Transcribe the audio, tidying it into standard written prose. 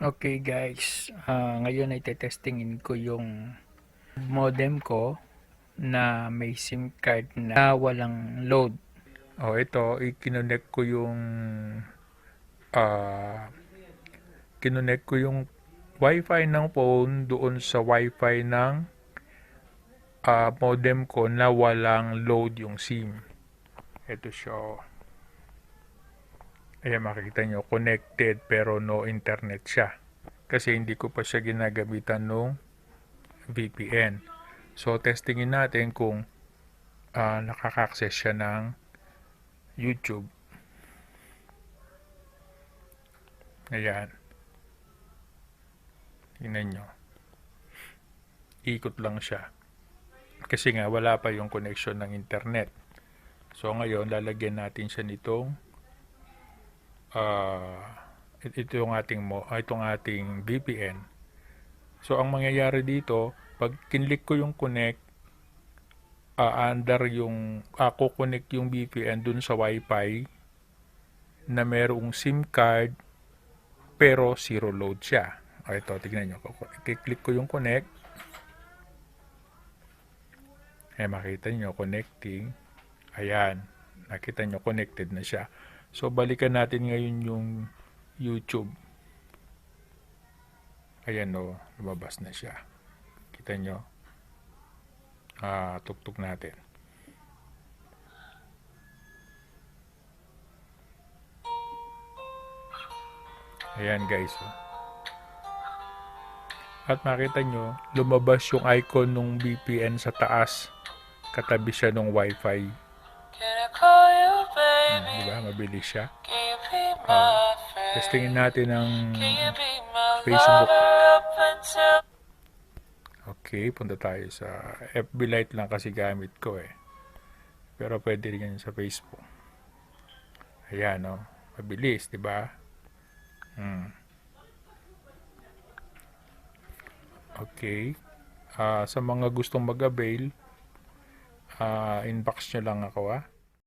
Okay guys, ngayon ay testingin ko yung modem ko na may SIM card na walang load. Ito, i-connect ko yung ah, kinonect ko yung wifi ng phone doon sa wifi ng modem ko na walang load yung SIM. Ito siya. Ayan, makikita nyo, connected pero no internet siya. Kasi hindi ko pa siya ginagamitan nung VPN. So, testingin natin kung nakaka-access siya ng YouTube. Ayan. Tingnan nyo. Ikot lang siya. Kasi nga, wala pa yung connection ng internet. So, ngayon, lalagyan natin siya nitong itong ating VPN. So, ang mangyayari dito, pag kinlik ko yung connect, under yung connect yung VPN dun sa Wi-Fi na merong SIM card pero zero load siya. Ito, tignan nyo. I-click ko yung connect. Makita nyo, connecting. Ayan. Nakita nyo, connected na siya. So, balikan natin ngayon yung YouTube. Ayan o, lumabas na siya. Kita nyo. Tuktok natin. Ayan guys. At makita nyo, lumabas yung icon ng VPN sa taas. Katabi siya ng Wi-Fi. Diba? Mabilis siya. Testingin natin ang Facebook. Okay, punta tayo sa FB Lite lang kasi gamit ko eh. Pero pwede rin yan sa Facebook. Ayan o. Mabilis, diba? Okay. Sa mga gustong mag-avail, inbox nyo lang ako